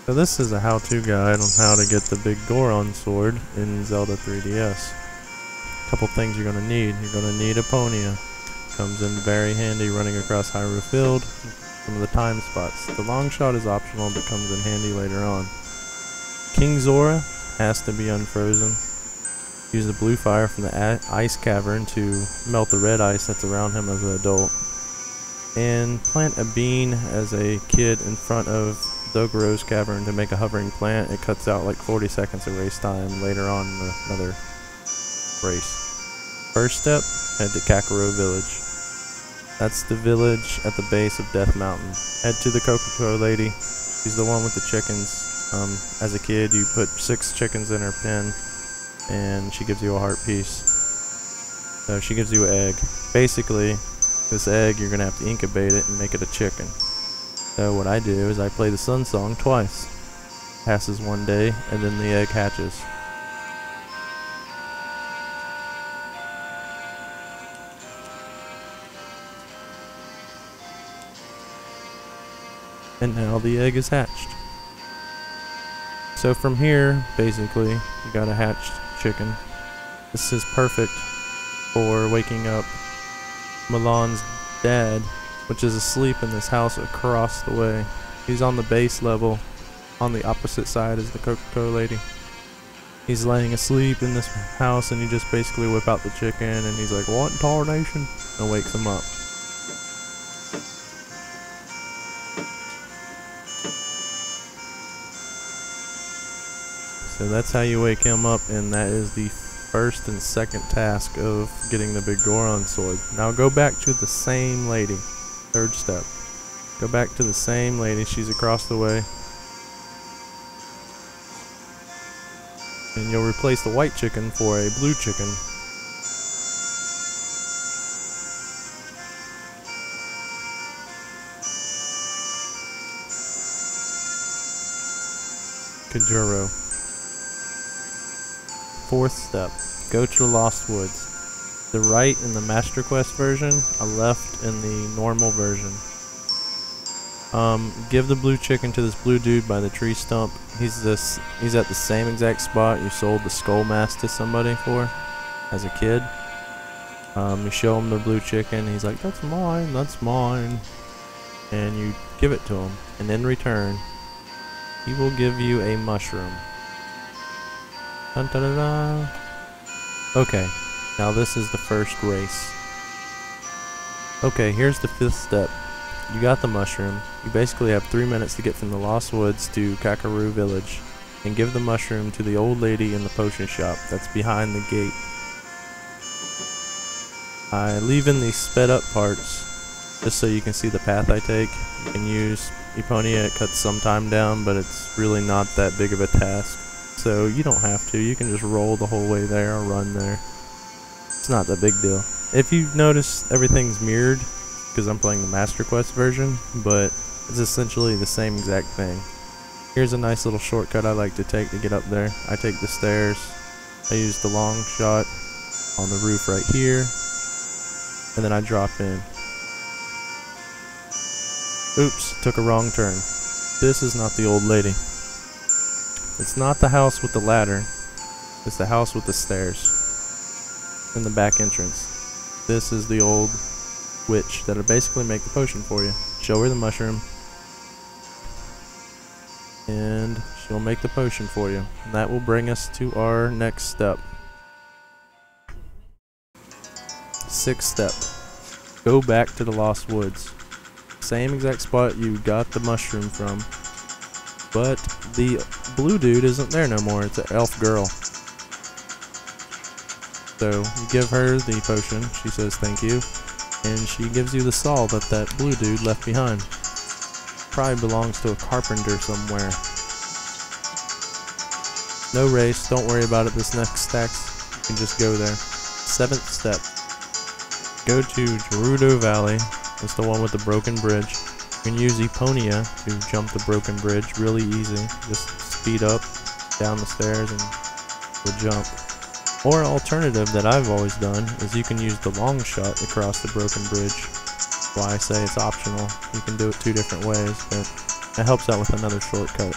So this is a how-to guide on how to get the big Goron sword in Zelda 3DS. Couple things you're going to need. You're going to need Ephonia. Comes in very handy running across Hyrule Field. Some of the time spots. The long shot is optional but comes in handy later on. King Zora has to be unfrozen. Use the blue fire from the ice cavern to melt the red ice that's around him as an adult. And plant a bean as a kid in front of Goron's cavern to make a hovering plant. It cuts out like 40 seconds of race time later on in another race. First step, head to Kakarot Village. That's the village at the base of Death Mountain. Head to the Coca-Cola lady. She's the one with the chickens. As a kid, you put 6 chickens in her pen, and she gives you a heart piece. So she gives you an egg. Basically, this egg, you're going to have to incubate it and make it a chicken. So what I do is I play the Sun Song twice. Passes one day, and then the egg hatches. And now the egg is hatched. So from here, basically, you got a hatched chicken. This is perfect for waking up Milan's dad, which is asleep in this house across the way. He's on the base level, on the opposite side as the Coca-Cola lady. He's laying asleep in this house, and you just basically whip out the chicken, and he's like, "What in tarnation?" and wakes him up. So that's how you wake him up, and that is the first and second task of getting the big Goron sword. Now go back to the same lady. Third step. Go back to the same lady. She's across the way. And you'll replace the white chicken for a blue chicken. Kajuro. Fourth step. Go to the Lost Woods. The right in the Master Quest version, a left in the normal version. Give the blue chicken to this blue dude by the tree stump. He's at the same exact spot you sold the skull mask to somebody for as a kid. You show him the blue chicken, he's like, "That's mine, that's mine." And you give it to him, and in return, he will give you a mushroom. Dun, dun, dun, dun. Okay, now this is the first race. Okay, here's the 5th step. You got the mushroom. You basically have 3 minutes to get from the Lost Woods to Kakarot Village, and give the mushroom to the old lady in the potion shop that's behind the gate. I leave in these sped up parts just so you can see the path I take. You can use Ephonia, it cuts some time down, but it's really not that big of a task. So you don't have to, you can just roll the whole way there or run there. It's not that big deal. If you've noticed, everything's mirrored because I'm playing the Master Quest version, but it's essentially the same exact thing. Here's a nice little shortcut I like to take to get up there. I take the stairs, I use the long shot on the roof right here, and then I drop in. Oops, took a wrong turn. This is not the old lady. It's not the house with the ladder, it's the house with the stairs in the back entrance. This is the old witch that'll basically make the potion for you. Show her the mushroom, and she'll make the potion for you. And that will bring us to our next step. 6th step. Go back to the Lost Woods. Same exact spot you got the mushroom from, but the blue dude isn't there no more. It's an elf girl. So you give her the potion, she says thank you, and she gives you the saw that that blue dude left behind. Probably belongs to a carpenter somewhere. No race, don't worry about it. This next stacks, you can just go there. 7th step. Go to Gerudo Valley. It's the one with the broken bridge. You can use Ephonia to jump the broken bridge really easy. Just speed up down the stairs and you'll jump. Or alternative that I've always done is you can use the long shot across the broken bridge. Why I say it's optional. You can do it 2 different ways, but it helps out with another shortcut.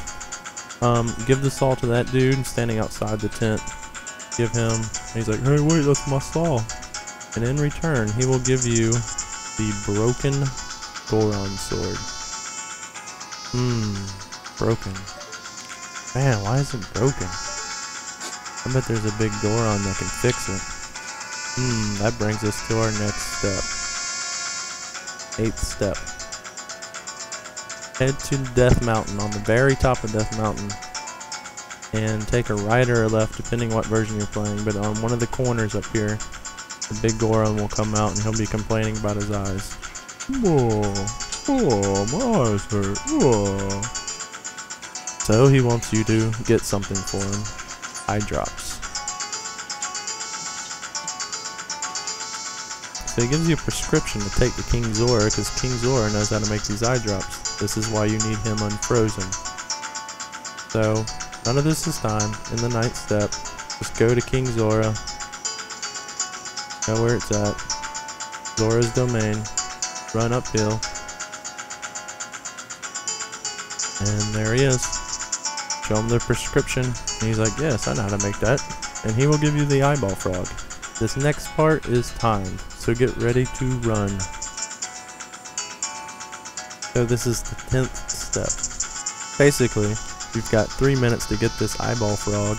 Give the saw to that dude standing outside the tent. Give him, he's like, hey wait, that's my saw. And in return, he will give you the broken Goron sword. Broken. Man, why is it broken? I bet there's a big Goron that can fix it. That brings us to our next step. 8th step. Head to Death Mountain, on the very top of Death Mountain. And take a right or a left, depending what version you're playing. But on one of the corners up here, the big Goron will come out and he'll be complaining about his eyes. Oh, my eyes hurt. Oh. So he wants you to get something for him. Eye drops. So he gives you a prescription to take to King Zora, because King Zora knows how to make these eye drops. This is why you need him unfrozen. So, none of this is time. In the 9th step, just go to King Zora. Know where it's at. Zora's domain. Run uphill. And there he is. Show him the prescription. And he's like, yes, I know how to make that. And he will give you the eyeball frog. This next part is timed, so get ready to run. So this is the 10th step. Basically, you've got 3 minutes to get this eyeball frog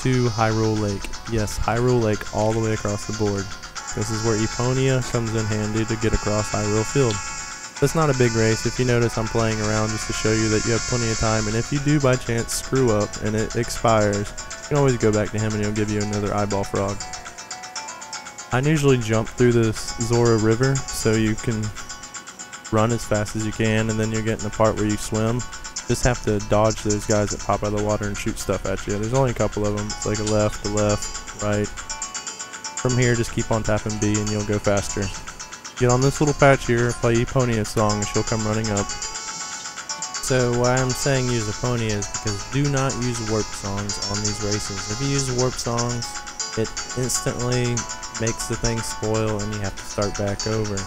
to Hyrule Lake. Yes, Hyrule Lake all the way across the board. This is where Eponia comes in handy to get across Hyrule Field. It's not a big race. If you notice, I'm playing around just to show you that you have plenty of time, and if you do by chance screw up and it expires, you can always go back to him and he'll give you another eyeball frog. I usually jump through this Zora River so you can run as fast as you can, and then you're getting the part where you swim. Just have to dodge those guys that pop out of the water and shoot stuff at you. There's only a couple of them. It's like a left, right. From here, just keep on tapping B and you'll go faster. Get on this little patch here, play Eponia's song, and she'll come running up. So why I'm saying use Eponia is because do not use warp songs on these races. If you use warp songs, it instantly makes the thing spoil and you have to start back over.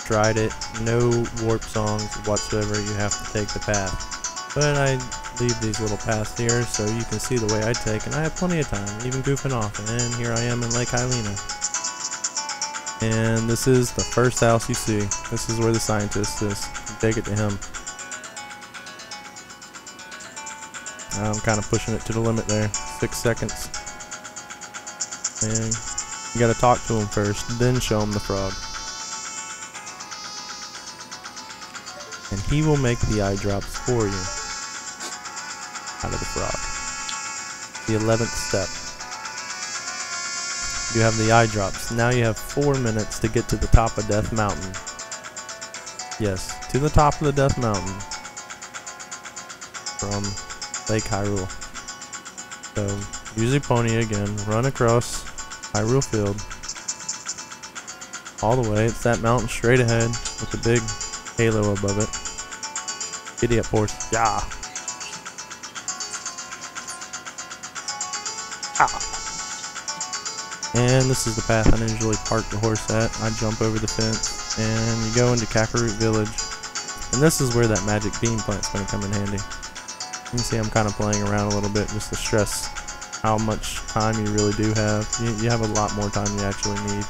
Tried it, no warp songs whatsoever, you have to take the path. But I leave these little paths here so you can see the way I take, and I have plenty of time, even goofing off, and here I am in Lake Hyena. And this is the first house you see. This is where the scientist is. Take it to him. I'm kind of pushing it to the limit there. 6 seconds. And you gotta talk to him first, then show him the frog. And he will make the eye drops for you out of the frog. The 11th step. You have the eye drops. Now you have 4 minutes to get to the top of Death Mountain. Yes, to the top of the Death Mountain from Lake Hyrule. So use Eponia again, run across Hyrule Field all the way. It's that mountain straight ahead with the big halo above it. Giddy up, horse. Yeah. Ah. And this is the path I usually park the horse at. I jump over the fence and you go into Kakarot Village. And this is where that magic bean plant's going to come in handy. You can see I'm kind of playing around a little bit just to stress how much time you really do have. You have a lot more time you actually need.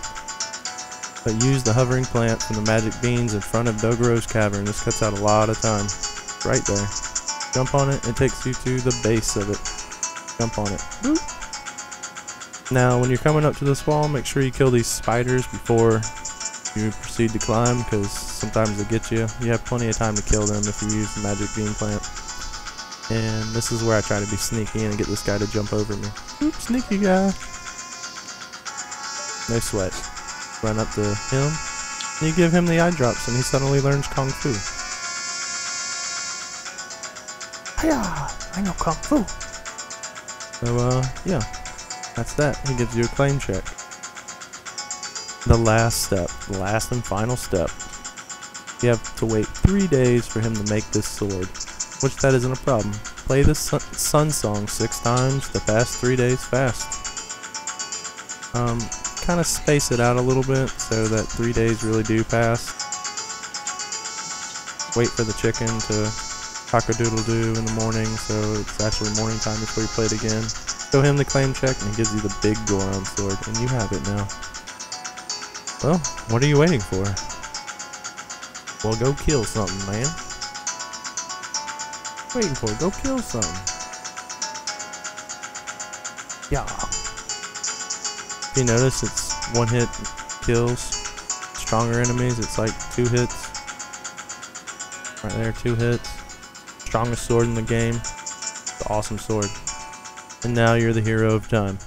But use the hovering plant from the magic beans in front of Dogoro's cavern. This cuts out a lot of time. Right there. Jump on it, it takes you to the base of it. Jump on it. Boop. Now when you're coming up to this wall, make sure you kill these spiders before you proceed to climb, because sometimes they get you. You have plenty of time to kill them if you use the magic bean plant. And this is where I try to be sneaky and get this guy to jump over me. Oops, sneaky guy. No sweat. Run up to him, and you give him the eye drops, and he suddenly learns Kung Fu. Hiya! I know Kung Fu! So, yeah. That's that. He gives you a claim check. The last step, the last and final step. You have to wait 3 days for him to make this sword, which that isn't a problem. Play the sun song 6 times to pass 3 days fast. Kind of space it out a little bit so that 3 days really do pass. Wait for the chicken to cock-a-doodle-doo in the morning, so it's actually morning time before you play it again. Show him the claim check, and he gives you the big Goron sword, and you have it now. Well, what are you waiting for? Well, go kill something, man. Waiting for? Go kill something. Yeah. If you notice, it's one hit kills. Stronger enemies, it's like 2 hits. Right there, 2 hits. Strongest sword in the game. It's an awesome sword. And now you're the hero of time.